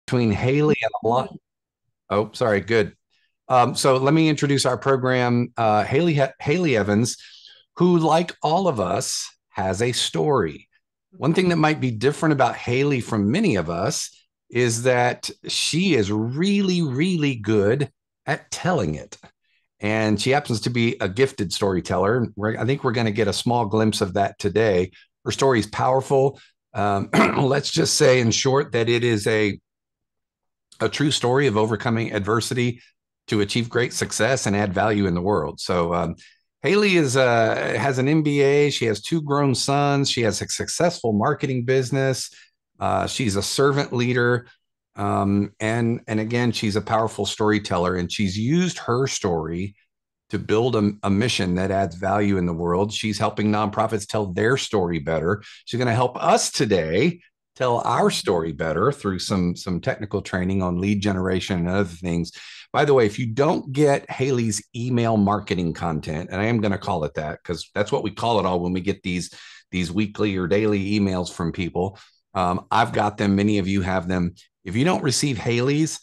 between Haley and a lot. Oh, sorry. Good. So let me introduce our program. Haley Evans, who, like all of us, has a story. One thing that might be different about Haley from many of us is that she is really, really good at telling it. And she happens to be a gifted storyteller. I think we're going to get a small glimpse of that today. Her story is powerful. Let's just say, in short, that it is a true story of overcoming adversity to achieve great success and add value in the world. So Haley has an MBA. She has two grown sons. She has a successful marketing business. She's a servant leader. And again, she's a powerful storyteller, and she's used her story to build a mission that adds value in the world. She's helping nonprofits tell their story better. She's going to help us today tell our story better through some technical training on lead generation and other things. By the way, if you don't get Haley's email marketing content, and I am going to call it that because that's what we call it all when we get these weekly or daily emails from people. I've got them. Many of you have them. If you don't receive Haley's,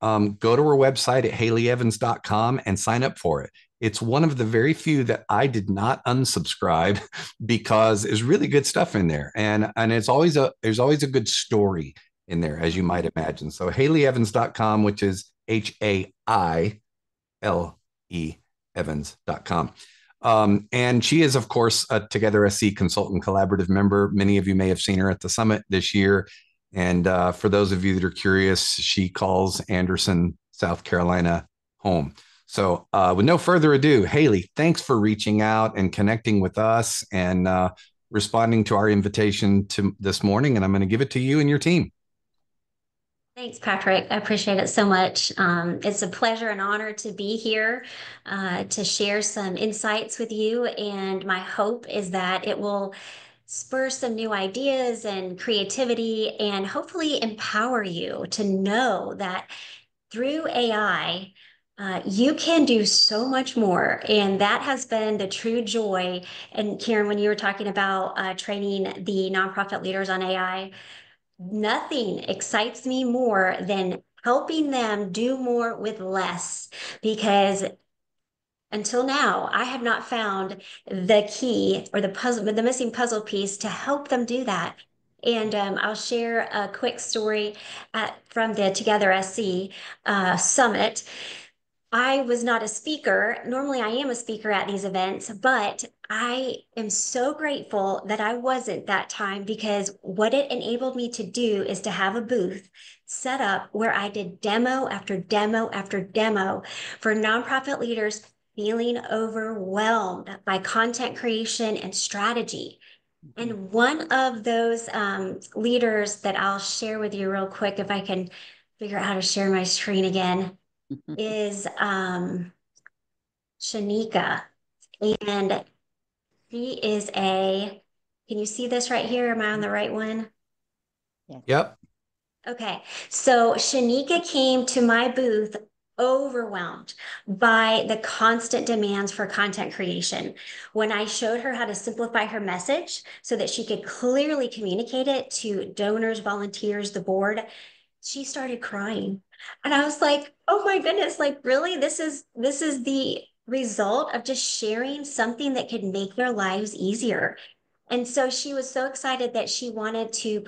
go to her website at haleyevans.com and sign up for it. It's one of the very few that I did not unsubscribe because there's really good stuff in there. And there's always a good story in there, as you might imagine. So haleyevans.com, which is HAILE Evans.com. And she is, of course, a Together SC Consultant Collaborative member. Many of you may have seen her at the summit this year. And for those of you that are curious, she calls Anderson, South Carolina home. So with no further ado, Haley, thanks for reaching out and connecting with us and responding to our invitation to this morning. And I'm going to give it to you and your team. Thanks, Patrick. I appreciate it so much. It's a pleasure and honor to be here to share some insights with you. And my hope is that it will spur some new ideas and creativity and hopefully empower you to know that through AI, you can do so much more. And that has been the true joy. And Karen, when you were talking about training the nonprofit leaders on AI, nothing excites me more than helping them do more with less because until now, I have not found the key or the puzzle, the missing puzzle piece to help them do that. And I'll share a quick story from the Together SC summit. I was not a speaker. Normally, I am a speaker at these events, but I am so grateful that I wasn't that time because what it enabled me to do is to have a booth set up where I did demo after demo after demo for nonprofit leaders feeling overwhelmed by content creation and strategy. And one of those leaders that I'll share with you real quick, if I can figure out how to share my screen again, is Shanika. And she is can you see this right here? Am I on the right one? Yes. Yep. Okay. So Shanika came to my booth overwhelmed by the constant demands for content creation. When I showed her how to simplify her message so that she could clearly communicate it to donors, volunteers, the board, she started crying. And I was like, oh my goodness, like really, this is the result of just sharing something that could make their lives easier. And so she was so excited that she wanted to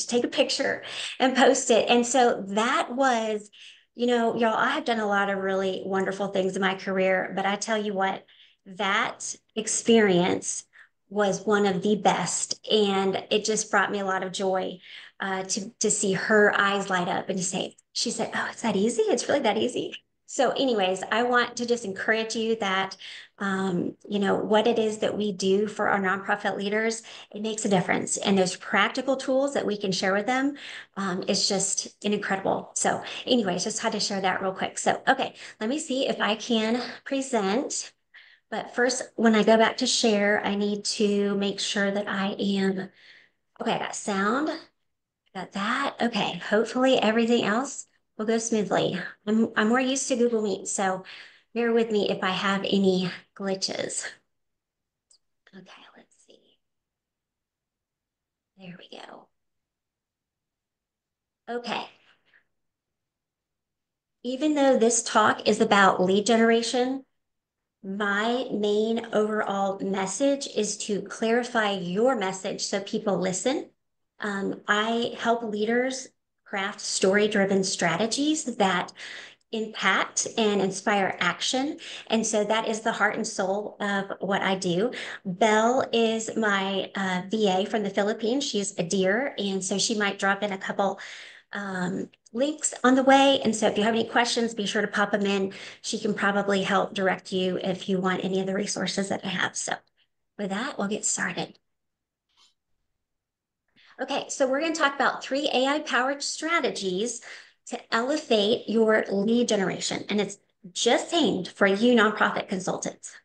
take a picture and post it. And so that was, y'all, I have done a lot of really wonderful things in my career, but I tell you what, that experience was one of the best. And it just brought me a lot of joy to see her eyes light up and to say, she said, oh, it's that easy? It's really that easy. So anyways, I want to just encourage you that, what it is that we do for our nonprofit leaders, it makes a difference. And those practical tools that we can share with them, it's just incredible. So anyways, just had to share that real quick. So, okay, let me see if I can present. But first, when I go back to share, I need to make sure that I am, okay, I got sound. Got that. Okay. Hopefully everything else will go smoothly. I'm more used to Google Meet, so bear with me if I have any glitches. Okay, let's see. There we go. Okay. Even though this talk is about lead generation, my main overall message is to clarify your message so people listen. I help leaders craft story-driven strategies that impact and inspire action. And so that is the heart and soul of what I do. Belle is my VA from the Philippines. She's a dear. And so she might drop in a couple links on the way. And so if you have any questions, be sure to pop them in. She can probably help direct you if you want any of the resources that I have. So with that, we'll get started. Okay, so we're going to talk about 3 AI-powered strategies to elevate your lead generation, and it's just aimed for you nonprofit consultants.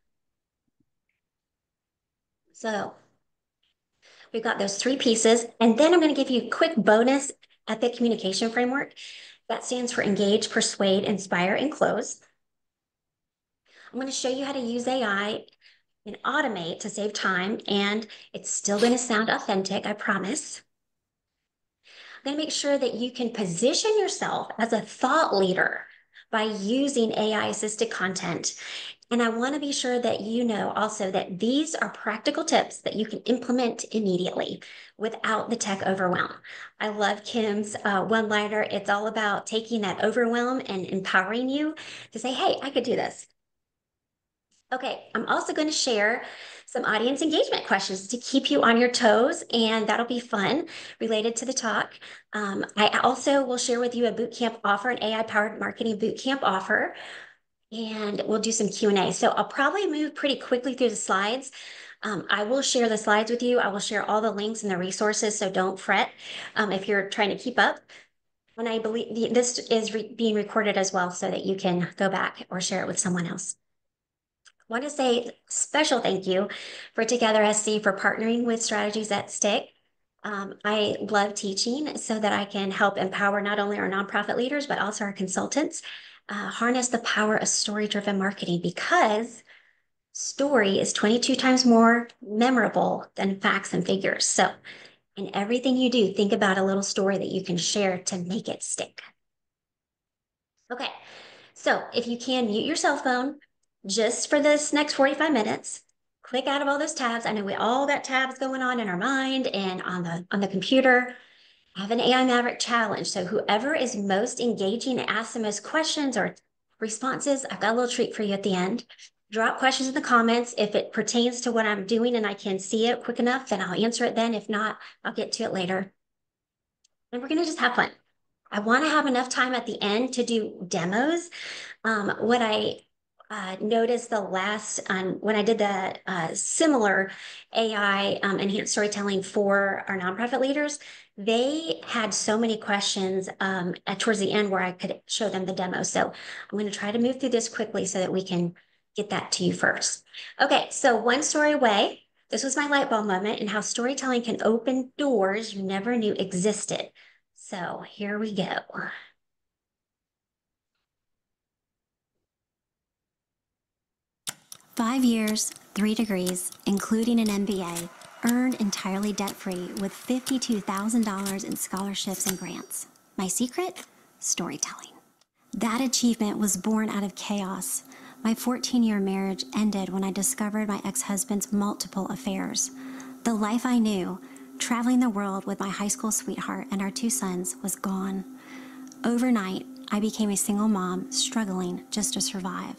So we've got those 3 pieces, and then I'm going to give you a quick bonus epic communication framework. That stands for engage, persuade, inspire, and close. I'm going to show you how to use AI and automate to save time, and it's still going to sound authentic, I promise. I'm going to make sure that you can position yourself as a thought leader by using AI assisted content. And I want to be sure that you know also that these are practical tips that you can implement immediately without the tech overwhelm. I love Kim's one-liner. It's all about taking that overwhelm and empowering you to say, hey, I could do this. Okay, I'm also going to share some audience engagement questions to keep you on your toes, and that'll be fun related to the talk. I also will share with you a bootcamp offer, an AI-powered marketing bootcamp offer, and we'll do some Q&A. So I'll probably move pretty quickly through the slides. I will share the slides with you. I will share all the links and the resources, so don't fret if you're trying to keep up. And I believe this is being recorded as well so that you can go back or share it with someone else. Want to say special thank you for Together SC for partnering with Strategies That Stick. I love teaching so that I can help empower not only our nonprofit leaders, but also our consultants, harness the power of story-driven marketing because story is 22 times more memorable than facts and figures. So in everything you do, think about a little story that you can share to make it stick. Okay, so if you can mute your cell phone just for this next 45 minutes, click out of all those tabs. I know we all got tabs going on in our mind and on the computer. I have an AI Maverick challenge. So whoever is most engaging and asks the most questions or responses, I've got a little treat for you at the end. Drop questions in the comments. If it pertains to what I'm doing and I can see it quick enough, then I'll answer it then. If not, I'll get to it later. And we're going to just have fun. I want to have enough time at the end to do demos. What I noticed the last when I did the similar AI enhanced storytelling for our nonprofit leaders, they had so many questions towards the end where I could show them the demo. So I'm going to try to move through this quickly so that we can get that to you first. Okay, so one story away. This was my light bulb moment and how storytelling can open doors you never knew existed. So here we go. 5 years, 3 degrees, including an MBA, earned entirely debt-free with $52,000 in scholarships and grants. My secret? Storytelling. That achievement was born out of chaos. My 14-year marriage ended when I discovered my ex-husband's multiple affairs. The life I knew, traveling the world with my high school sweetheart and our 2 sons, was gone. Overnight, I became a single mom struggling just to survive.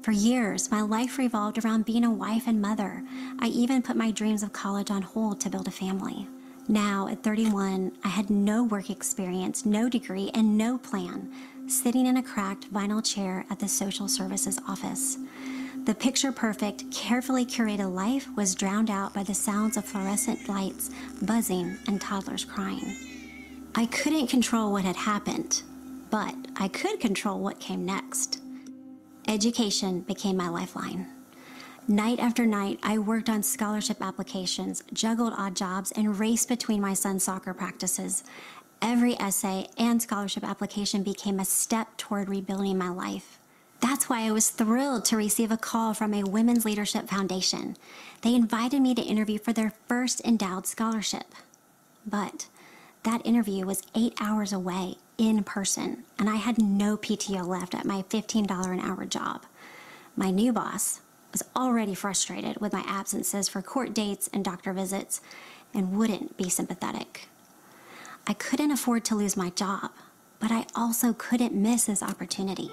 For years, my life revolved around being a wife and mother. I even put my dreams of college on hold to build a family. Now, at 31, I had no work experience, no degree, and no plan, sitting in a cracked vinyl chair at the social services office. The picture-perfect, carefully curated life was drowned out by the sounds of fluorescent lights buzzing and toddlers crying. I couldn't control what had happened, but I could control what came next. Education became my lifeline. Night after night, I worked on scholarship applications, juggled odd jobs, and raced between my son's soccer practices. Every essay and scholarship application became a step toward rebuilding my life. That's why I was thrilled to receive a call from a Women's Leadership Foundation. They invited me to interview for their first endowed scholarship. But that interview was 8 hours away, in person, and I had no PTO left at my $15 an hour job. My new boss was already frustrated with my absences for court dates and doctor visits and wouldn't be sympathetic. I couldn't afford to lose my job, but I also couldn't miss this opportunity.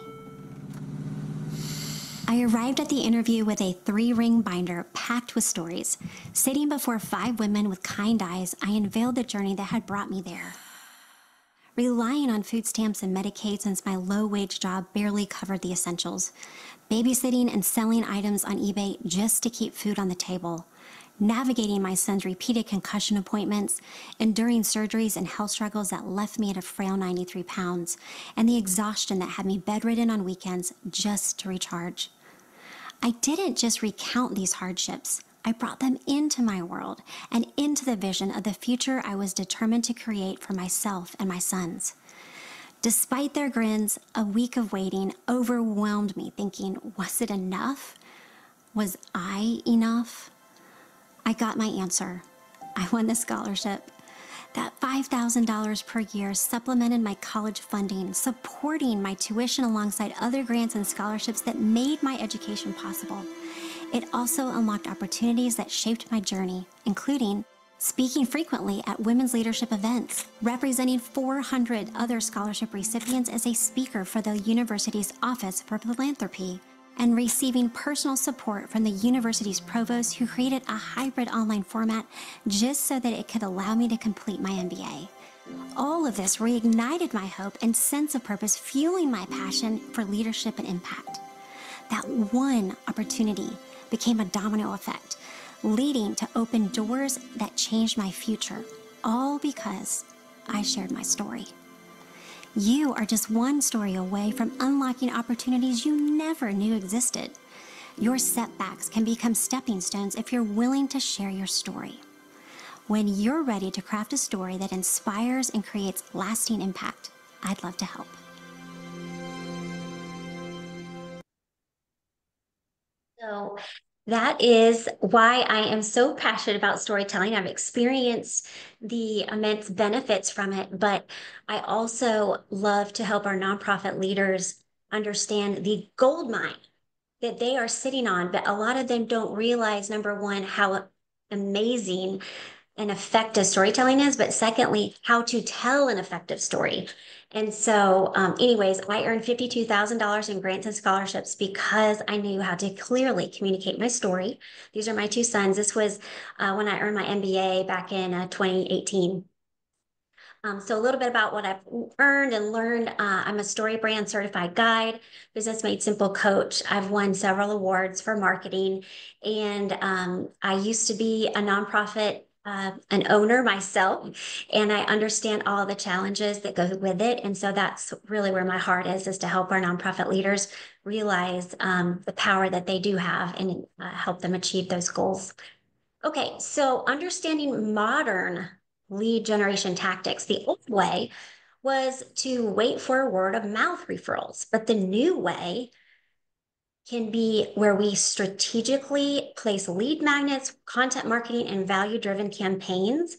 I arrived at the interview with a 3-ring binder packed with stories. Sitting before 5 women with kind eyes, I unveiled the journey that had brought me there. Relying on food stamps and Medicaid since my low-wage job barely covered the essentials. Babysitting and selling items on eBay just to keep food on the table. Navigating my son's repeated concussion appointments, enduring surgeries and health struggles that left me at a frail 93 pounds, and the exhaustion that had me bedridden on weekends just to recharge. I didn't just recount these hardships. I brought them into my world and into the vision of the future I was determined to create for myself and my sons. Despite their grins, a week of waiting overwhelmed me, thinking, was it enough? Was I enough? I got my answer. I won the scholarship. That $5,000 per year supplemented my college funding, supporting my tuition alongside other grants and scholarships that made my education possible. It also unlocked opportunities that shaped my journey, including speaking frequently at women's leadership events, representing 400 other scholarship recipients as a speaker for the university's Office for Philanthropy, and receiving personal support from the university's provost, who created a hybrid online format just so that it could allow me to complete my MBA. All of this reignited my hope and sense of purpose, fueling my passion for leadership and impact. That one opportunity became a domino effect, leading to open doors that changed my future, all because I shared my story. You are just one story away from unlocking opportunities you never knew existed. Your setbacks can become stepping stones if you're willing to share your story. When you're ready to craft a story that inspires and creates lasting impact, I'd love to help. So that is why I am so passionate about storytelling. I've experienced the immense benefits from it, but I also love to help our nonprofit leaders understand the gold mine that they are sitting on. But a lot of them don't realize, number one, how amazing and effective storytelling is, but secondly, how to tell an effective story. And so, anyways, I earned $52,000 in grants and scholarships because I knew how to clearly communicate my story. These are my 2 sons. This was when I earned my MBA back in 2018. So a little bit about what I've earned and learned. I'm a Story Brand Certified Guide, Business Made Simple Coach. I've won several awards for marketing, and I used to be a nonprofit, an owner myself, and I understand all the challenges that go with it. And so that's really where my heart is to help our nonprofit leaders realize the power that they do have and help them achieve those goals. Okay, so understanding modern lead generation tactics. The old way was to wait for word of mouth referrals, but the new way can be where we strategically place lead magnets, content marketing, and value-driven campaigns.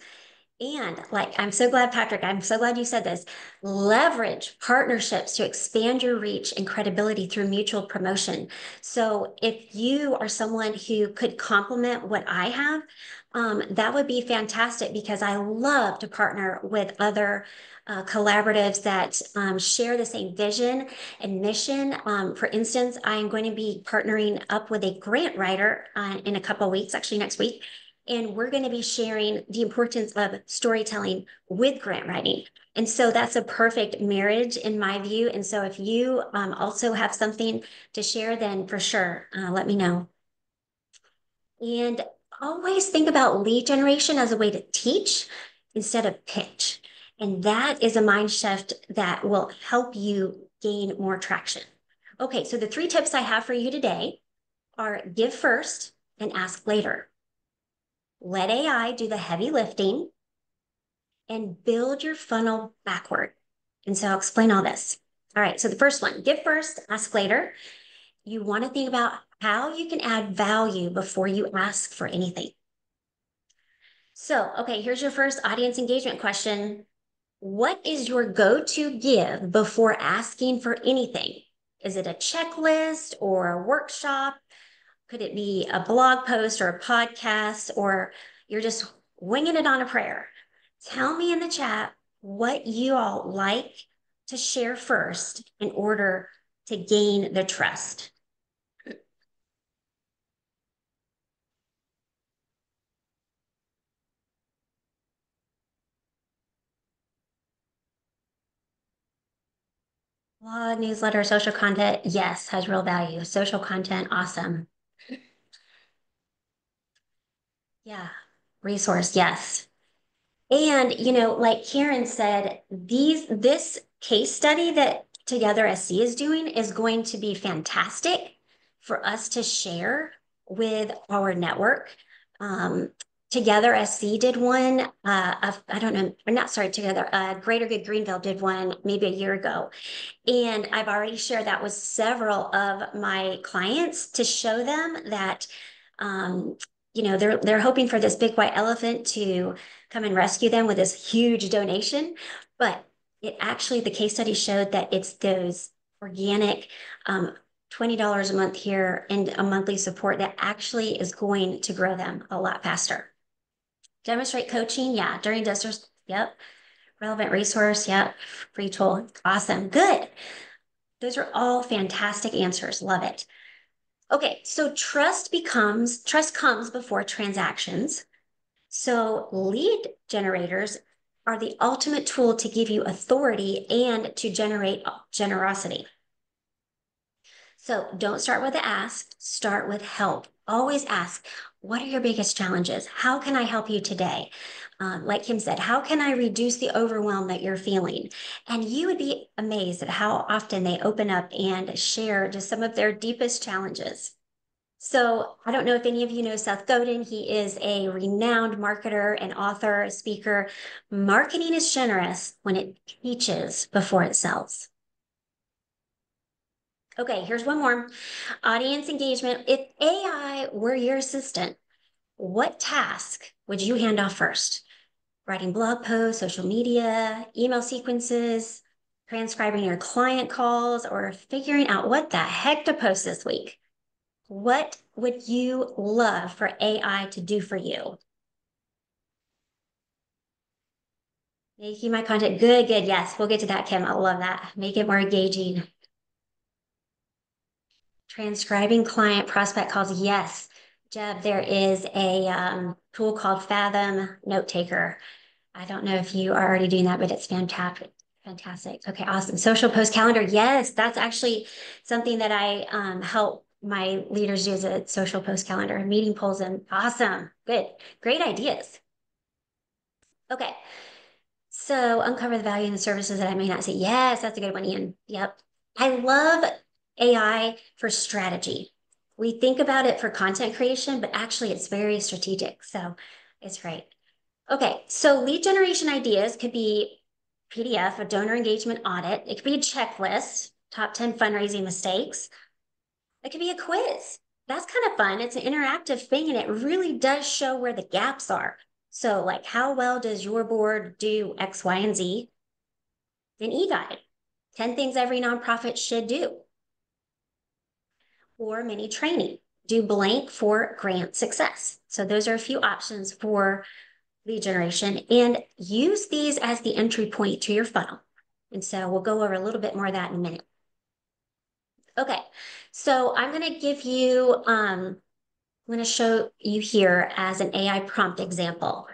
And like, I'm so glad, Patrick, I'm so glad you said this. Leverage partnerships to expand your reach and credibility through mutual promotion. So if you are someone who could complement what I have, that would be fantastic, because I love to partner with other collaboratives that share the same vision and mission. For instance, I am going to be partnering up with a grant writer in a couple of weeks, actually next week. And we're going to be sharing the importance of storytelling with grant writing. And so that's a perfect marriage in my view. And so if you also have something to share, then for sure, let me know. And always think about lead generation as a way to teach instead of pitch. And that is a mind shift that will help you gain more traction. Okay, so the 3 tips I have for you today are: give first and ask later. Let AI do the heavy lifting, and build your funnel backward. And so I'll explain all this. All right, so the first one, give first, ask later. You want to think about how you can add value before you ask for anything. So, okay, here's your first audience engagement question. What is your go-to give before asking for anything? Is it a checklist or a workshop? Could it be a blog post or a podcast, or you're just winging it on a prayer? Tell me in the chat what you all like to share first in order to gain the trust. Blog, newsletter, social content, yes, has real value. Social content, awesome. Yeah, resource, yes. And, like Karen said, this case study that Together SC is doing is going to be fantastic for us to share with our network. Um, Together SC did one, I don't know, or not, sorry, Together, Greater Good Greenville did one maybe a year ago. And I've already shared that with several of my clients to show them that, they're hoping for this big white elephant to come and rescue them with this huge donation. But the case study showed that it's those organic, $20 a month here and a monthly support that actually is going to grow them a lot faster. Demonstrate coaching, yeah, during distance, yep. Relevant resource, yep. Free tool, awesome, good. Those are all fantastic answers. Love it. Okay, so trust comes before transactions. So lead generators are the ultimate tool to give you authority and to generate generosity. So don't start with the ask, start with help. Always ask, what are your biggest challenges? How can I help you today? Like Kim said, how can I reduce the overwhelm that you're feeling? And you would be amazed at how often they open up and share just some of their deepest challenges. So I don't know if any of you know Seth Godin. He is a renowned marketer and author, speaker. Marketing is generous when it teaches before it sells. Okay, here's one more. Audience engagement. If AI were your assistant, what task would you hand off first? Writing blog posts, social media, email sequences, transcribing your client calls, or figuring out what the heck to post this week? What would you love for AI to do for you? Making my content good, good. Yes, we'll get to that, Kim. I love that. Make it more engaging. Transcribing client prospect calls. Yes, Jeb, there is a tool called Fathom Note Taker. I don't know if you are already doing that, but it's fantastic. Fantastic. Okay, awesome. Social post calendar. Yes, that's actually something that I help my leaders do as a social post calendar, meeting polls, and awesome. Good. Great ideas. Okay. So uncover the value in the services that I may not see. Yes, that's a good one, Ian. Yep. I love AI for strategy. We think about it for content creation, but actually it's very strategic. So it's great. Okay, so lead generation ideas could be PDF, a donor engagement audit. It could be a checklist, top 10 fundraising mistakes. It could be a quiz. That's kind of fun. It's an interactive thing and it really does show where the gaps are. So like how well does your board do X, Y, and Z? An e-guide, 10 things every nonprofit should do. Or mini training, do blank for grant success. So those are a few options for lead generation and use these as the entry point to your funnel. And so we'll go over a little bit more of that in a minute. Okay, so I'm going to give you, I'm going to show you here as an AI prompt example.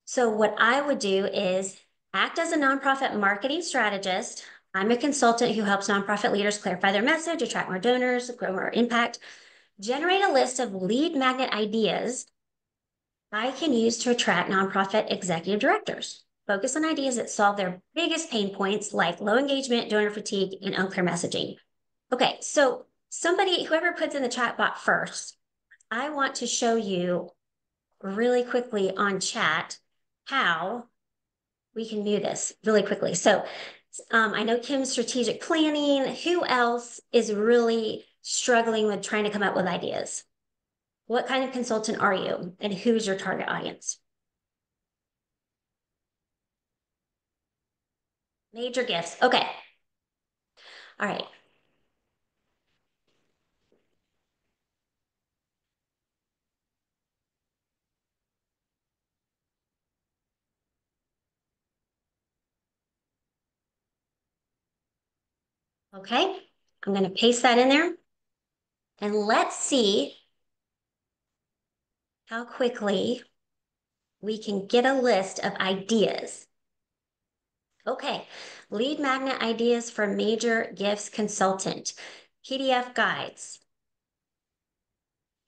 So what I would do is act as a nonprofit marketing strategist. I'm a consultant who helps nonprofit leaders clarify their message, attract more donors, grow more impact, generate a list of lead magnet ideas I can use to attract nonprofit executive directors. Focus on ideas that solve their biggest pain points like low engagement, donor fatigue, and unclear messaging. Okay, so whoever puts in the chat box first, I want to show you really quickly on chat how we can do this really quickly. So I know Kim's strategic planning. Who else is really struggling with trying to come up with ideas? What kind of consultant are you and who's your target audience? Major gifts. Okay. All right. Okay. I'm going to paste that in there. And let's see how quickly we can get a list of ideas. Okay. Lead magnet ideas for major gifts consultant. PDF guides.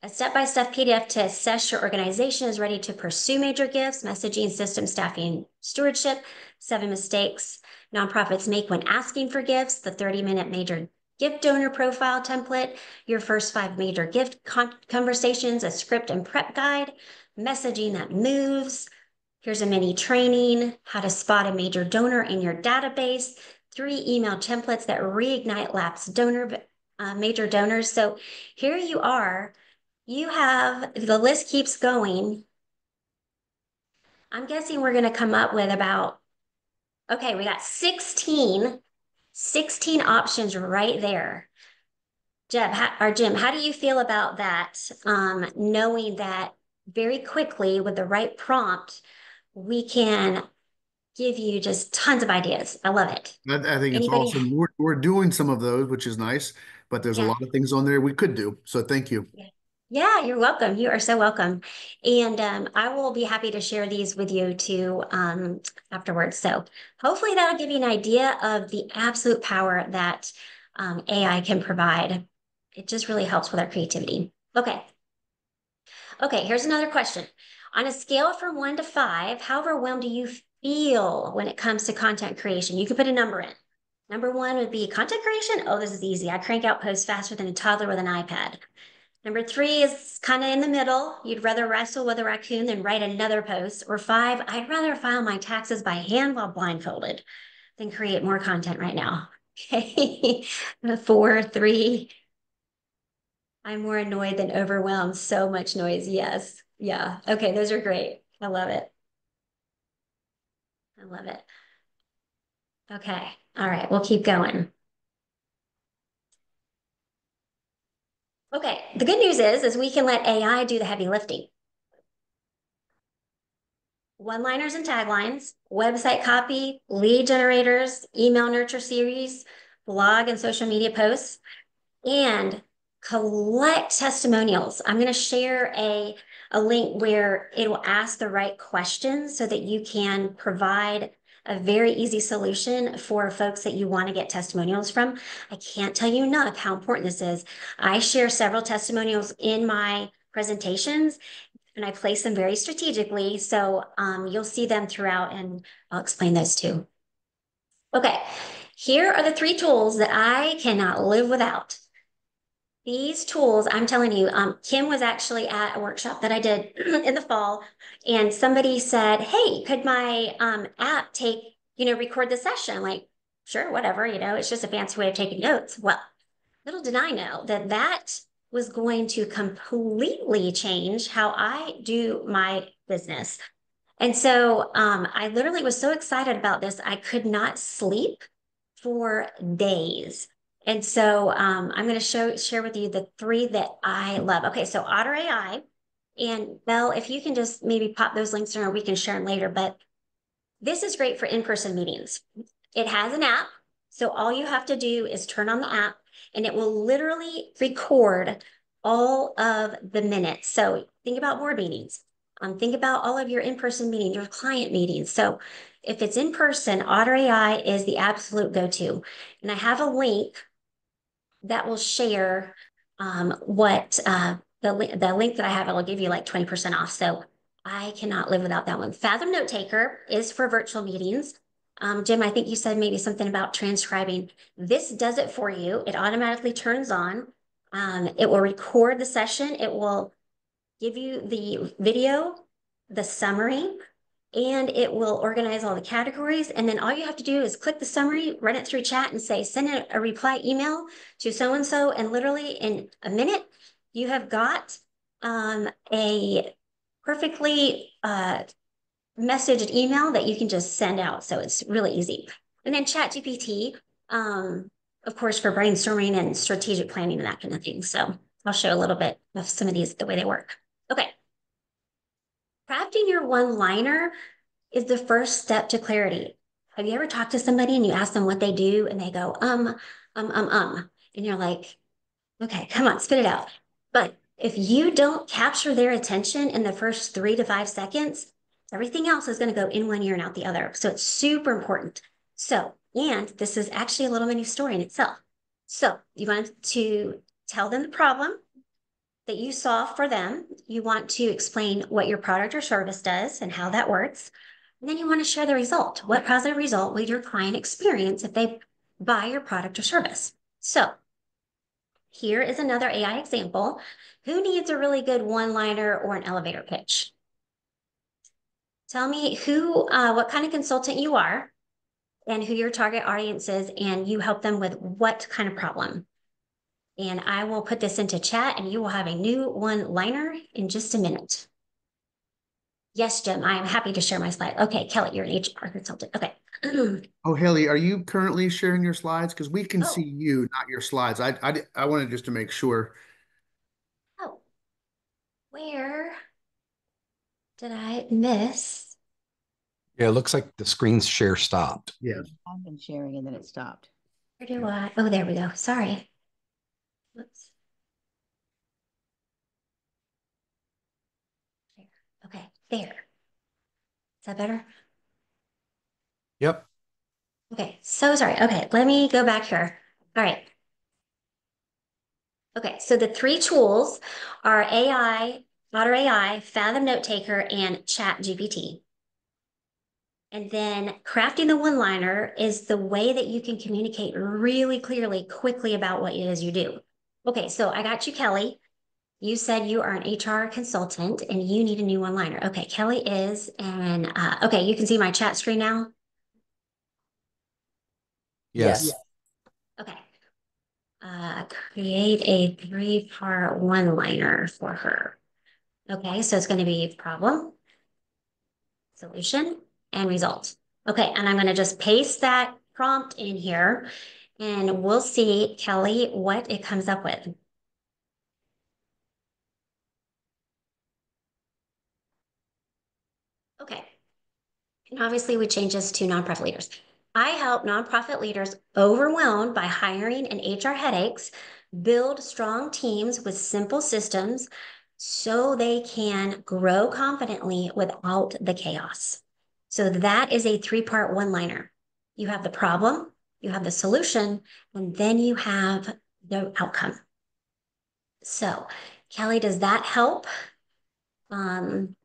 A step-by-step PDF to assess your organization is ready to pursue major gifts, messaging, system, staffing, stewardship, 7 mistakes nonprofits make when asking for gifts, the 30-minute major gift donor profile template, your first 5 major gift conversations, a script and prep guide, messaging that moves. Here's a mini training, how to spot a major donor in your database, 3 email templates that reignite lapsed major donors. So here you are. You have, the list keeps going. I'm guessing we're going to come up with about, okay, we got 16 options right there. Jim, how do you feel about that? Knowing that very quickly with the right prompt, we can give you just tons of ideas. I love it. I think it's Anybody? awesome. We're doing some of those, which is nice, but there's a Yeah. lot of things on there we could do. So thank you. Yeah. Yeah, you're welcome. You are so welcome. And I will be happy to share these with you too afterwards. So hopefully that'll give you an idea of the absolute power that AI can provide. It just really helps with our creativity. Okay. Okay, here's another question. On a scale from 1 to 5, how overwhelmed do you feel when it comes to content creation? You could put a number in. Number 1 would be content creation. Oh, this is easy. I crank out posts faster than a toddler with an iPad. Number 3 is kind of in the middle. You'd rather wrestle with a raccoon than write another post. Or 5, I'd rather file my taxes by hand while blindfolded than create more content right now. Okay. 4, 3. I'm more annoyed than overwhelmed. So much noise. Yes. Yeah. Okay. Those are great. I love it. I love it. Okay. All right. We'll keep going. Okay. The good news is we can let AI do the heavy lifting. One-liners and taglines, website copy, lead generators, email nurture series, blog and social media posts, and collect testimonials. I'm going to share a link where it will ask the right questions so that you can provide a very easy solution for folks that you want to get testimonials from. I can't tell you enough how important this is. I share several testimonials in my presentations, and I place them very strategically. So you'll see them throughout, and I'll explain those too. Okay, here are the 3 tools that I cannot live without. These tools, I'm telling you, Kim was actually at a workshop that I did in the fall, and somebody said, hey, could my app take, record the session? Like, sure, whatever, it's just a fancy way of taking notes. Well, little did I know that that was going to completely change how I do my business. And so I literally was so excited about this, I could not sleep for days. And so I'm going to share with you the 3 that I love. Okay, so Otter AI, and Belle, if you can just maybe pop those links in, or we can share them later, but this is great for in-person meetings. It has an app, so all you have to do is turn on the app, and it will literally record all of the minutes. So think about board meetings. Think about all of your in-person meetings, your client meetings. So if it's in person, Otter AI is the absolute go-to. And I have a link that will share what the link that I have. It'll give you like 20% off. So I cannot live without that one. Fathom Note Taker is for virtual meetings. Jim, I think you said maybe something about transcribing. This does it for you. It automatically turns on. It will record the session. It will give you the video, the summary, and it will organize all the categories. And then all you have to do is click the summary, run it through chat, and say, send a reply email to so-and-so. And literally in a minute, you have got a perfectly messaged email that you can just send out. So it's really easy. And then ChatGPT, of course, for brainstorming and strategic planning and that kind of thing. So I'll show a little bit of some of these, the way they work. Okay. Crafting your one-liner is the first step to clarity. Have you ever talked to somebody and you ask them what they do and they go, and you're like, okay, come on, spit it out. But if you don't capture their attention in the first 3 to 5 seconds, everything else is going to go in one ear and out the other. So it's super important. So, and this is actually a little mini story in itself. So you want to tell them the problem that you solve for them. You want to explain what your product or service does and how that works. And then you want to share the result. What positive result will your client experience if they buy your product or service? So here is another AI example. Who needs a really good one-liner or an elevator pitch? Tell me what kind of consultant you are and who your target audience is, and you help them with what kind of problem. And I will put this into chat and you will have a new one-liner in just a minute. Yes, Jim, I am happy to share my slide. Okay, Kelly, you're an HR consultant. Okay. Oh, Haley, are you currently sharing your slides? Because we can see Oh, you, not your slides. I wanted just to make sure. oh, where did I miss? Yeah, it looks like the screen share stopped. Yeah. I've been sharing and then it stopped. Where do I? Oh, there we go. Sorry. Whoops. There. Okay, there. Is that better? Yep. Okay, so sorry. Okay, let me go back here. All right. Okay, so the three tools are AI, Otter AI, Fathom Note Taker, and Chat GPT. And then crafting the one-liner is the way that you can communicate really clearly, quickly about what it is you do. Okay, so I got you, Kelly. You said you are an HR consultant and you need a new one-liner. Okay, Kelly is, and okay, you can see my chat screen now. Yes. Okay. Create a 3-part one-liner for her. Okay, so it's going to be problem, solution, and result. Okay, and I'm going to just paste that prompt in here and we'll see, Kelly, what it comes up with. Okay, and obviously we change this to nonprofit leaders. I help nonprofit leaders overwhelmed by hiring and HR headaches build strong teams with simple systems so they can grow confidently without the chaos. So that is a 3-part one-liner. You have the problem, you have the solution, and then you have the outcome. So, Kelly, does that help? Um,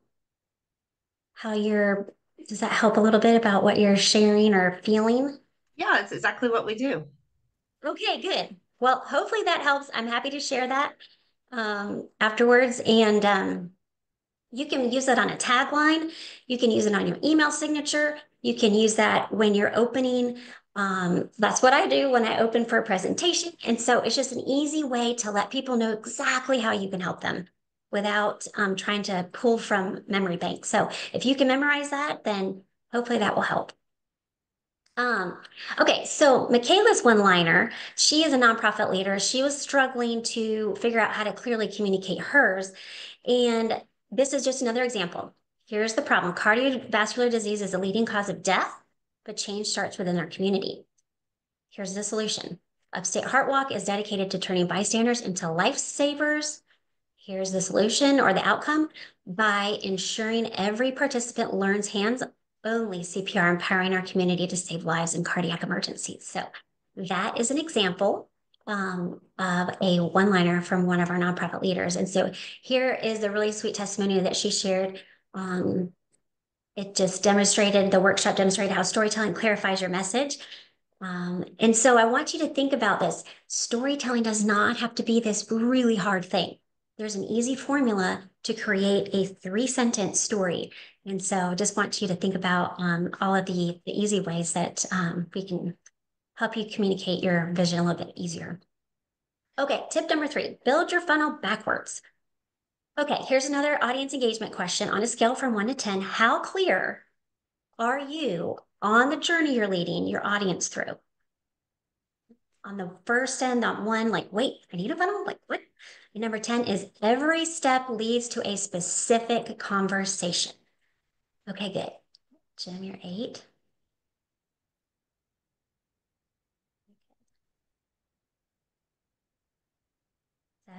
how you're, does that help a little bit about what you're sharing or feeling? Yeah, it's exactly what we do. Okay, good. Well, hopefully that helps. I'm happy to share that afterwards. And you can use that on a tagline. You can use it on your email signature. You can use that when you're opening. That's what I do when I open for a presentation. And so it's just an easy way to let people know exactly how you can help them without trying to pull from memory banks. So if you can memorize that, then hopefully that will help. Um, okay, so Michaela's one-liner, she is a nonprofit leader. She was struggling to figure out how to clearly communicate hers. And this is just another example. Here's the problem. Cardiovascular disease is a leading cause of death, but change starts within our community. Here's the solution. Upstate Heart Walk is dedicated to turning bystanders into lifesavers. Here's the solution or the outcome by ensuring every participant learns hands-only CPR, empowering our community to save lives in cardiac emergencies. So that is an example of a one-liner from one of our nonprofit leaders. And so here is a really sweet testimony that she shared. It just demonstrated, the workshop demonstrated how storytelling clarifies your message. And so I want you to think about this. Storytelling does not have to be this really hard thing. There's an easy formula to create a 3-sentence story. And so I just want you to think about all of the easy ways that we can help you communicate your vision a little bit easier. Okay, tip number 3, build your funnel backwards. Okay, here's another audience engagement question. On a scale from 1 to 10, how clear are you on the journey you're leading your audience through. On the first end, that one, like, wait, I need a funnel? Like, what? And number 10 is every step leads to a specific conversation. Okay, good. Jim, you're 8.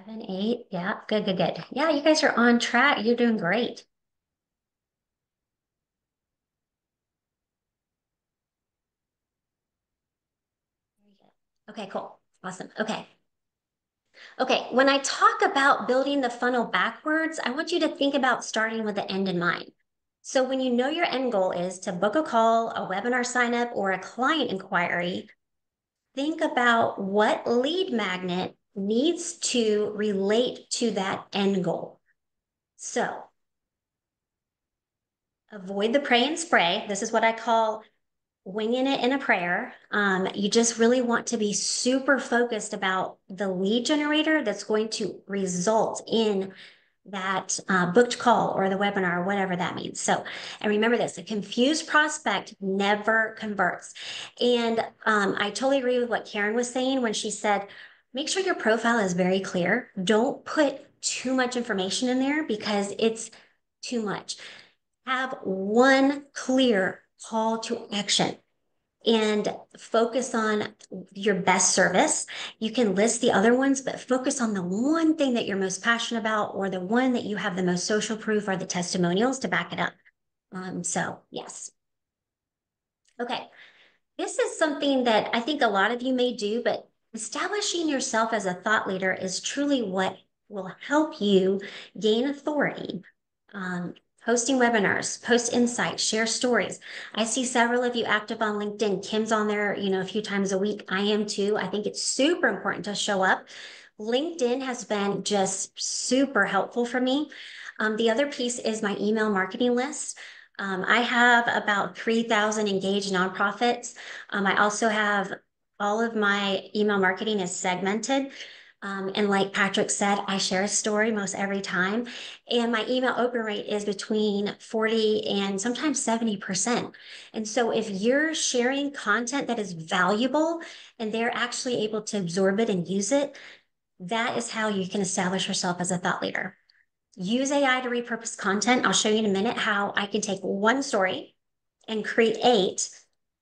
7, 8. Yeah, good, good, good. Yeah, you guys are on track. You're doing great. Okay, cool. Awesome. Okay. Okay, when I talk about building the funnel backwards, I want you to think about starting with the end in mind. So when you know your end goal is to book a call, a webinar sign up, or a client inquiry, think about what lead magnet needs to relate to that end goal. So avoid the pray and spray. This is what I call winging it in a prayer. You just really want to be super focused about the lead generator that's going to result in that booked call or the webinar or whatever that means. So, and remember this, a confused prospect never converts. And I totally agree with what Karen was saying when she said, make sure your profile is very clear. Don't put too much information in there because it's too much. Have one clear call to action and focus on your best service. You can list the other ones, but focus on the one thing that you're most passionate about or the one that you have the most social proof or the testimonials to back it up. So yes. Okay. This is something that I think a lot of you may do, but establishing yourself as a thought leader is truly what will help you gain authority. Hosting webinars, post insights, share stories. I see several of you active on LinkedIn. Kim's on there, a few times a week. I am too. I think it's super important to show up. LinkedIn has been just super helpful for me. The other piece is my email marketing list. I have about 3,000 engaged nonprofits. I also have all of my email marketing is segmented. And like Patrick said, I share a story most every time. And my email open rate is between 40 and sometimes 70%. And so if you're sharing content that is valuable and they're actually able to absorb it and use it, that is how you can establish yourself as a thought leader. Use AI to repurpose content. I'll show you in a minute how I can take one story and create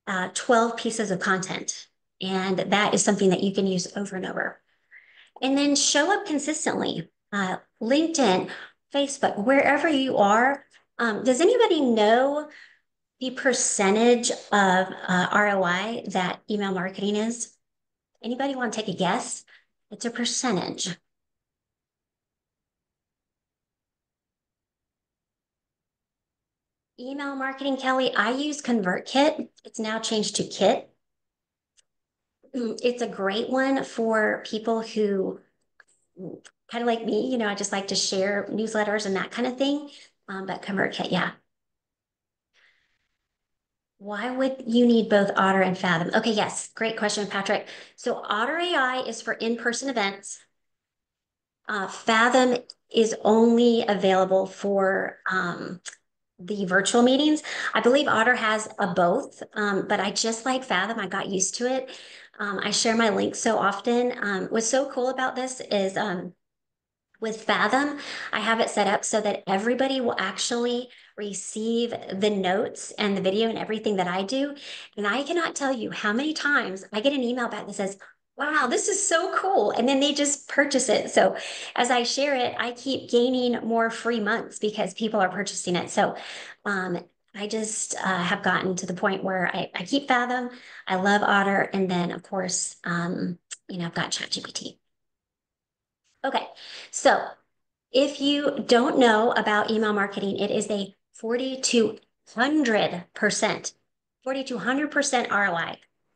12 pieces of content. And that is something that you can use over and over. And then show up consistently. LinkedIn, Facebook, wherever you are. Does anybody know the percentage of ROI that email marketing is? Anybody want to take a guess? It's a percentage. Email marketing, Kelly, I use ConvertKit. It's now changed to Kit. It's a great one for people who kind of like me, I just like to share newsletters and that kind of thing. But ConvertKit, yeah. Why would you need both Otter and Fathom? Okay, yes, great question, Patrick. So Otter AI is for in-person events. Fathom is only available for the virtual meetings. I believe Otter has a both, but I just like Fathom. I got used to it. I share my links so often. What's so cool about this is with Fathom, I have it set up so that everybody will actually receive the notes and the video and everything that I do. And I cannot tell you how many times I get an email back that says, wow, this is so cool. And then they just purchase it. So as I share it, I keep gaining more free months because people are purchasing it. So I just have gotten to the point where I keep Fathom. I love Otter. And then, of course, I've got ChatGPT. Okay, so if you don't know about email marketing, it is a 4,200%, 4,200% ROI.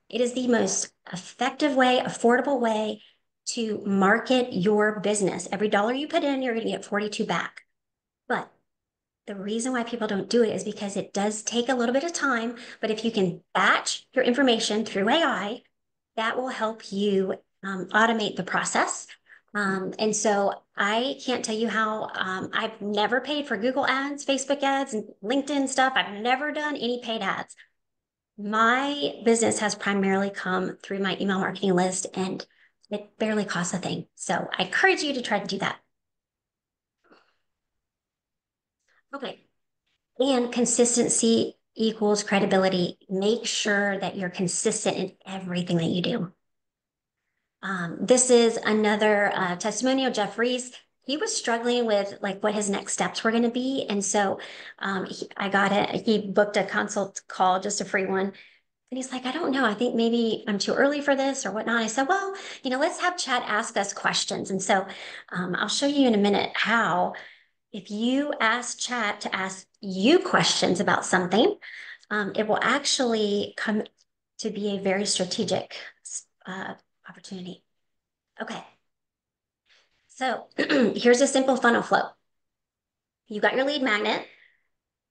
It is the most effective way, affordable way to market your business. Every dollar you put in, you're going to get 42 back. But the reason why people don't do it is because it does take a little bit of time. But if you can batch your information through AI, that will help you automate the process. And so I can't tell you how I've never paid for Google ads, Facebook ads, and LinkedIn stuff. I've never done any paid ads. My business has primarily come through my email marketing list, and it barely costs a thing. So I encourage you to try to do that. Okay. And consistency equals credibility. Make sure that you're consistent in everything that you do. This is another testimonial. Jeff Reese, he was struggling with like what his next steps were going to be. And so I got it. He booked a consult call, just a free one. And he's like, I don't know. I think maybe I'm too early for this or whatnot. I said, well, let's have chat ask us questions. And so I'll show you in a minute how, if you ask chat to ask you questions about something, it will actually come to be a very strategic opportunity. Okay. So here's a simple funnel flow. You got your lead magnet.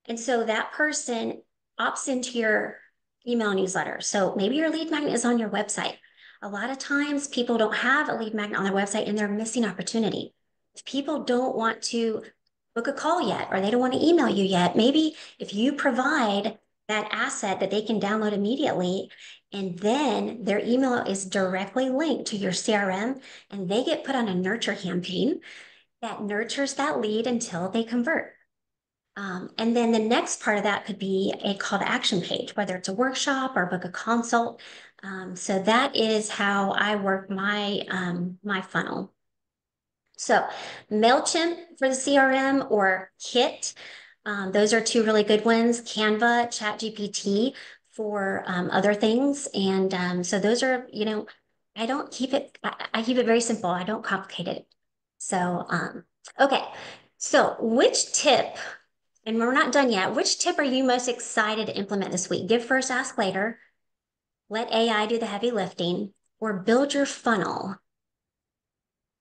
And so that person opts into your email newsletter. So maybe your lead magnet is on your website. A lot of times people don't have a lead magnet on their website and they're missing opportunity. If people don't want to book a call yet, or they don't want to email you yet, maybe if you provide that asset that they can download immediately, and then their email is directly linked to your CRM and they get put on a nurture campaign that nurtures that lead until they convert. And then the next part of that could be a call to action page, whether it's a workshop or book a consult. So that is how I work my funnel. So MailChimp for the CRM or Kit, those are two really good ones. Canva, ChatGPT for other things. And so those are, I don't keep it, I keep it very simple. I don't complicate it. So, okay. So which tip, and we're not done yet, which tip are you most excited to implement this week? Give first, ask later, let AI do the heavy lifting, or build your funnel.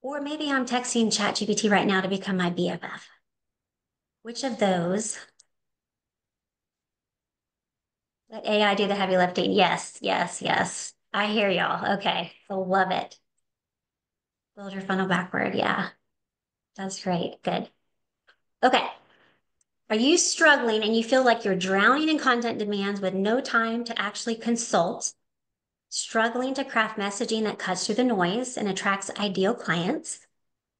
Or maybe I'm texting ChatGPT right now to become my BFF. Which of those? Let AI do the heavy lifting. Yes, yes, yes. I hear y'all. Okay, I love it. Build your funnel backward. Yeah, that's great. Good. Okay. Are you struggling and you feel like you're drowning in content demands with no time to actually consult? Struggling to craft messaging that cuts through the noise and attracts ideal clients?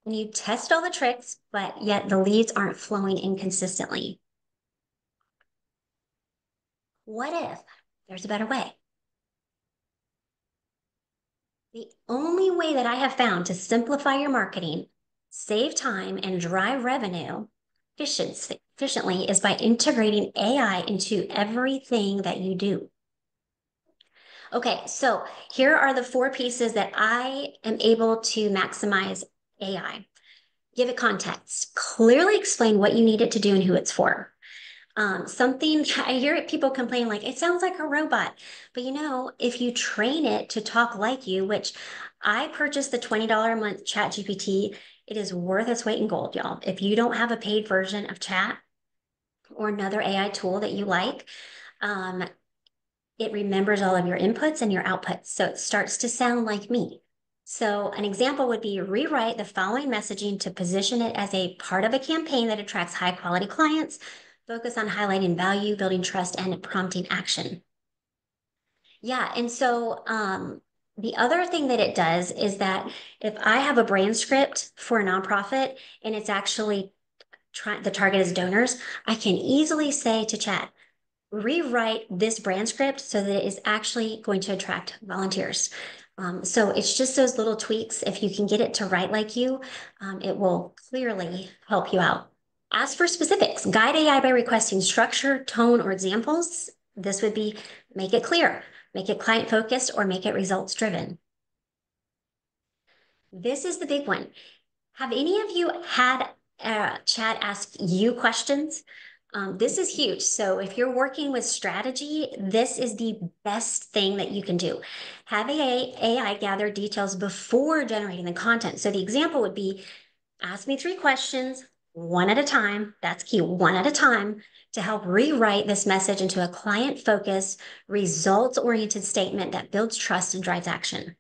And you test all the tricks, but yet the leads aren't flowing inconsistently. What if there's a better way? The only way that I have found to simplify your marketing, save time, and drive revenue efficiently is by integrating AI into everything that you do. Okay, so here are the 4 pieces that I am able to maximize AI. Give it context, clearly explain what you need it to do and who it's for. Something I hear people complain like, it sounds like a robot. But if you train it to talk like you, which I purchased the $20 a month Chat GPT, it is worth its weight in gold, y'all. If you don't have a paid version of Chat or another AI tool that you like, it remembers all of your inputs and your outputs. So it starts to sound like me. So an example would be rewrite the following messaging to position it as a part of a campaign that attracts high quality clients. Focus on highlighting value, building trust, and prompting action. Yeah, and so the other thing that it does is that if I have a brand script for a nonprofit and it's actually the target is donors, I can easily say to chat, rewrite this brand script so that it is actually going to attract volunteers. So it's just those little tweaks. If you can get it to write like you, it will clearly help you out. As for specifics, guide AI by requesting structure, tone, or examples. This would be make it clear, make it client focused, or make it results driven. This is the big one. Have any of you had chat ask you questions? This is huge. So if you're working with strategy, this is the best thing that you can do. Have AI gather details before generating the content. So the example would be, ask me 3 questions, one at a time. That's key, one at a time, to help rewrite this message into a client-focused, results-oriented statement that builds trust and drives action.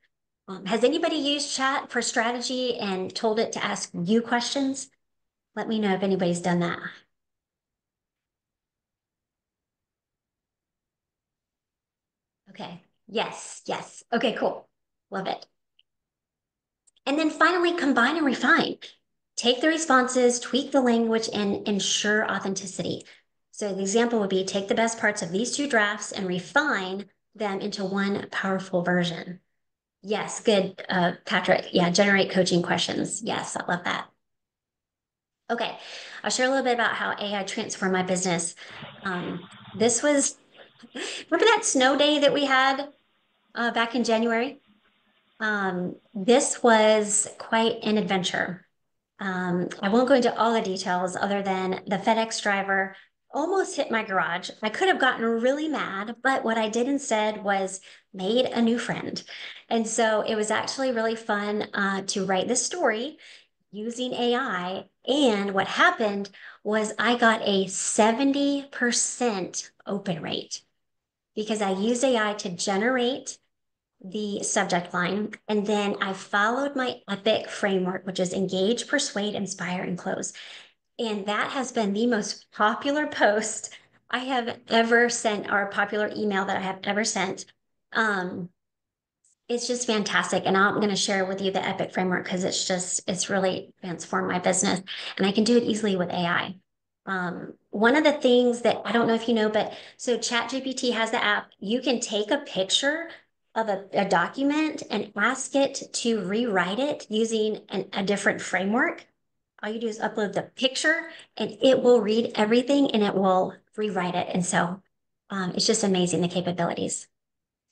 Has anybody used chat for strategy and told it to ask you questions? Let me know if anybody's done that. Okay. Yes. Yes. Okay, cool. Love it. And then finally, combine and refine. Take the responses, tweak the language, and ensure authenticity. So the example would be take the best parts of these two drafts and refine them into one powerful version. Yes, good, Patrick. Yeah, generate coaching questions. Yes, I love that. Okay, I'll share a little bit about how AI transformed my business. This was, remember that snow day that we had back in January? This was quite an adventure. I won't go into all the details other than the FedEx driver almost hit my garage. I could have gotten really mad, but what I did instead was made a new friend. And so it was actually really fun to write this story using AI. And what happened was I got a 70% open rate because I used AI to generate the subject line. And then I followed my EPIC framework, which is engage, persuade, inspire, and close. And that has been the most popular post I have ever sent, or popular email that I have ever sent. It's just fantastic. And I'm going to share with you the EPIC framework because it's really transformed my business. And I can do it easily with AI. One of the things that I don't know if you know, but so ChatGPT has the app. You can take a picture of a document and ask it to rewrite it using a different framework. All you do is upload the picture and it will read everything and it will rewrite it. And so it's just amazing the capabilities.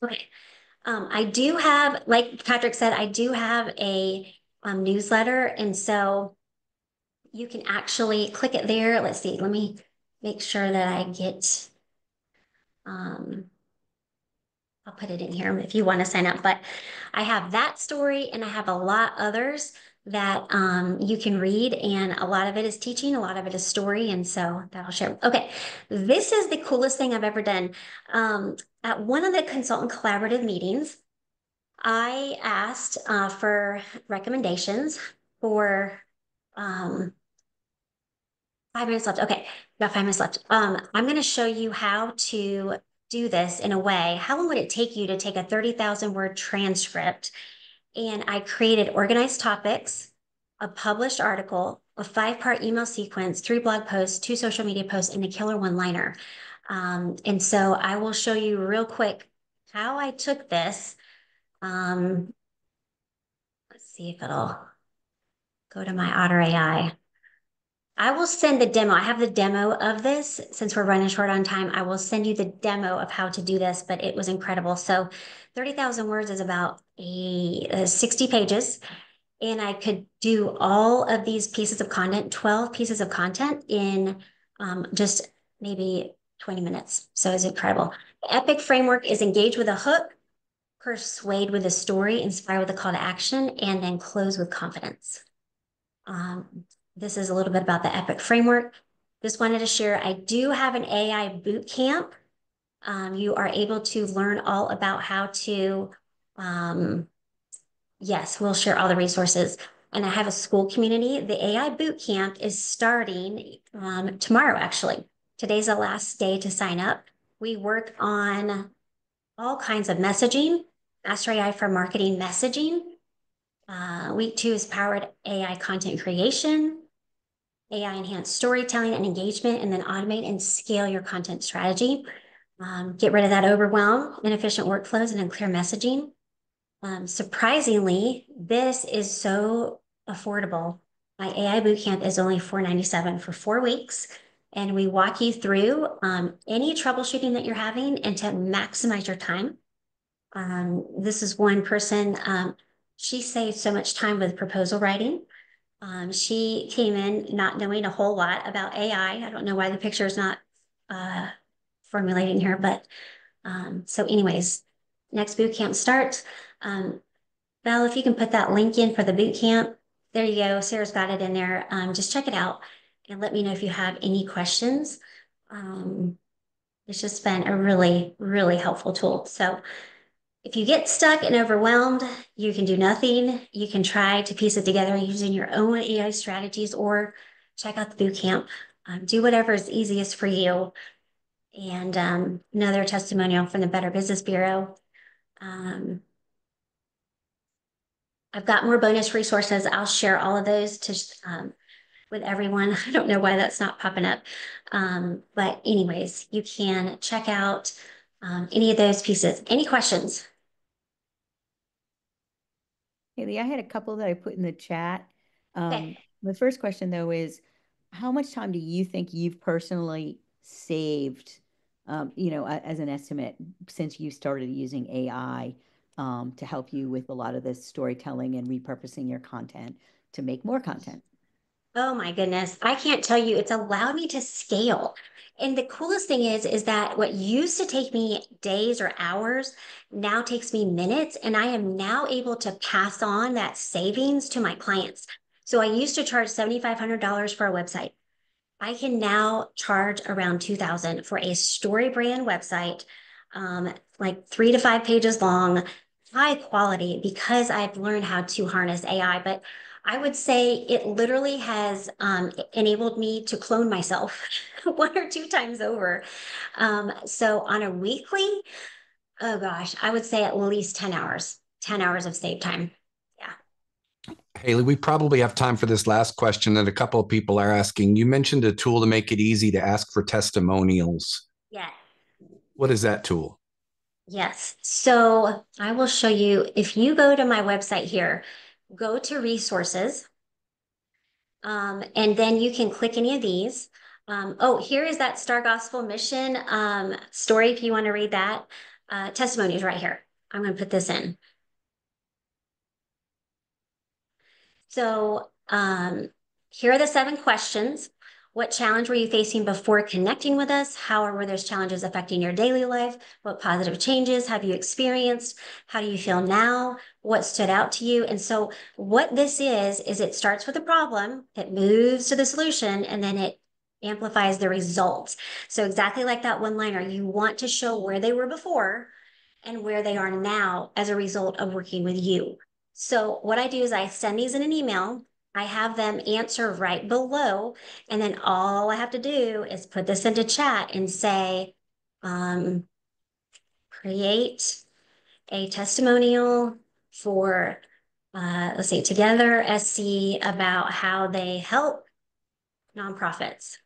Okay. I do have, like Patrick said, I do have a newsletter. And so you can actually click it there. Let's see, let me make sure that I get, I'll put it in here if you want to sign up, but I have that story and I have a lot others that you can read, and a lot of it is teaching, a lot of it is story, and so that I'll share. Okay, this is the coolest thing I've ever done. At one of the consultant collaborative meetings, I asked for recommendations for 5 minutes left. Okay, about 5 minutes left. I'm going to show you how to do this in a way. How long would it take you to take a 30,000 word transcript? And I created organized topics, a published article, a 5-part email sequence, 3 blog posts, 2 social media posts, and a killer one-liner. And so I will show you real quick how I took this. Let's see if it'll go to my Otter AI. I will send the demo. I have the demo of this. Since we're running short on time, I will send you the demo of how to do this, but it was incredible. So 30,000 words is about 60 pages. And I could do all of these pieces of content, 12 pieces of content in just maybe 20 minutes. So it's incredible. The EPIC framework is engage with a hook, persuade with a story, inspire with a call to action, and then close with confidence. This is a little bit about the EPIC framework. Just wanted to share, I do have an AI boot camp. You are able to learn all about how to, yes, we'll share all the resources. And I have a school community. The AI boot camp is starting tomorrow, actually. Today's the last day to sign up. We work on all kinds of messaging, Master AI for marketing messaging. Week 2 is powered AI content creation, AI enhanced storytelling and engagement, and then automate and scale your content strategy. Get rid of that overwhelm, inefficient workflows, and unclear messaging. Surprisingly, this is so affordable. My AI bootcamp is only $497 for 4 weeks. And we walk you through any troubleshooting that you're having and to maximize your time. This is one person, she saved so much time with proposal writing. She came in not knowing a whole lot about AI. I don't know why the picture is not formulating here, but so anyways, next boot camp starts. Val, if you can put that link in for the boot camp, there you go. Sarah's got it in there. Just check it out and let me know if you have any questions. It's just been a really, really helpful tool. So if you get stuck and overwhelmed, you can do nothing. You can try to piece it together using your own AI strategies or check out the boot camp. Do whatever is easiest for you. and another testimonial from the Better Business Bureau. I've got more bonus resources. I'll share all of those with everyone. I don't know why that's not popping up. But anyways, you can check out any of those pieces. Any questions? Haley, I had a couple that I put in the chat. Okay. The first question, though, is how much time do you think you've personally saved, as an estimate since you started using AI to help you with a lot of this storytelling and repurposing your content to make more content? Oh my goodness. I can't tell you, it's allowed me to scale. And the coolest thing is that what used to take me days or hours now takes me minutes. And I am now able to pass on that savings to my clients. So I used to charge $7,500 for a website. I can now charge around 2,000 for a story brand website, like 3 to 5 pages long, high quality, because I've learned how to harness AI. But I would say it literally has enabled me to clone myself 1 or 2 times over. So on a weekly, oh gosh, I would say at least 10 hours, 10 hours of save time. Yeah. Haley, we probably have time for this last question that a couple of people are asking. You mentioned a tool to make it easy to ask for testimonials. Yeah. What is that tool? Yes. So I will show you. If you go to my website here, go to resources, and then you can click any of these. Oh, here is that Star Gospel Mission story if you want to read that. Testimonies right here. I'm going to put this in. So here are the 7 questions. What challenge were you facing before connecting with us? How were those challenges affecting your daily life? What positive changes have you experienced? How do you feel now? What stood out to you? And so what this is it starts with a problem, it moves to the solution, and then it amplifies the results. So exactly like that one-liner, you want to show where they were before and where they are now as a result of working with you. So what I do is I send these in an email. I have them answer right below. And then all I have to do is put this into chat and say, create a testimonial for, let's see, Together SC about how they help nonprofits.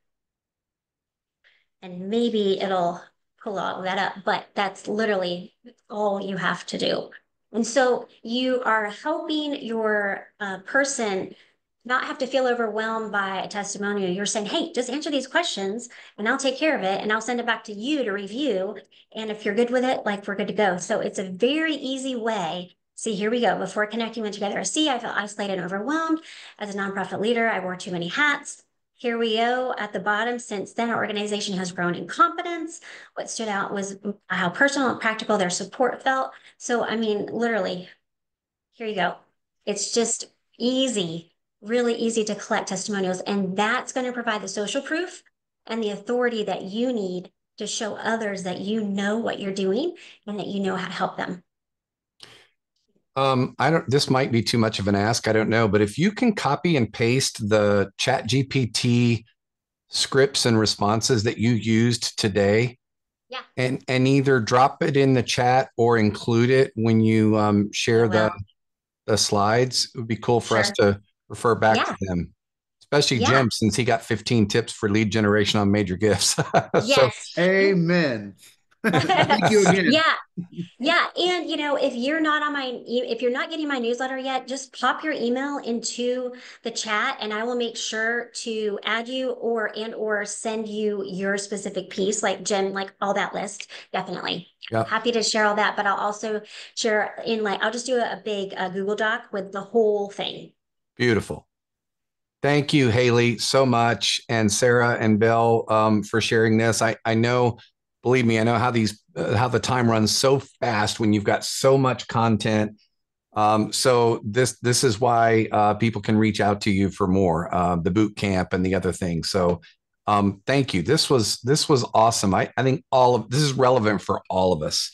And maybe it'll pull all that up, but that's literally all you have to do. And so you are helping your person not have to feel overwhelmed by a testimonial. You're saying, hey, just answer these questions and I'll take care of it and I'll send it back to you to review. And if you're good with it, like we're good to go. So it's a very easy way. See, here we go. Before connecting with Together SC, I felt isolated and overwhelmed. As a nonprofit leader, I wore too many hats. Here we go at the bottom. Since then, our organization has grown in competence. What stood out was how personal and practical their support felt. So, I mean, literally, here you go. It's just easy, really easy to collect testimonials. And that's going to provide the social proof and the authority that you need to show others that you know what you're doing and that you know how to help them. This might be too much of an ask. I don't know, but if you can copy and paste the ChatGPT scripts and responses that you used today, Yeah. and either drop it in the chat or include it when you share the slides, it would be cool for us to refer back to them, especially Jim, since he got 15 tips for lead generation on major gifts. Yes. Amen. Thank you again. Yeah. Yeah. And if you're not if you're not getting my newsletter yet, just pop your email into the chat and I will make sure to add you or send you your specific piece, like Jen, like all that list. Definitely. Yep. Happy to share all that, but I'll also share I'll just do a big Google Doc with the whole thing. Beautiful. Thank you, Haley, so much. And Sarah and Bill, for sharing this. I know, believe me, I know how how the time runs so fast when you've got so much content. So this is why people can reach out to you for more, the boot camp and the other things. So thank you. This was awesome. I think this is relevant for all of us.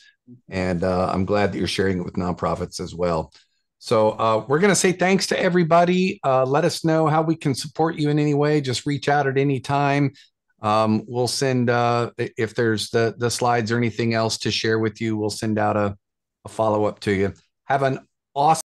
And I'm glad that you're sharing it with nonprofits as well. So we're going to say thanks to everybody. Let us know how we can support you in any way. Just reach out at any time. We'll send if there's the slides or anything else to share with you, we'll send out a follow up to you. Have an awesome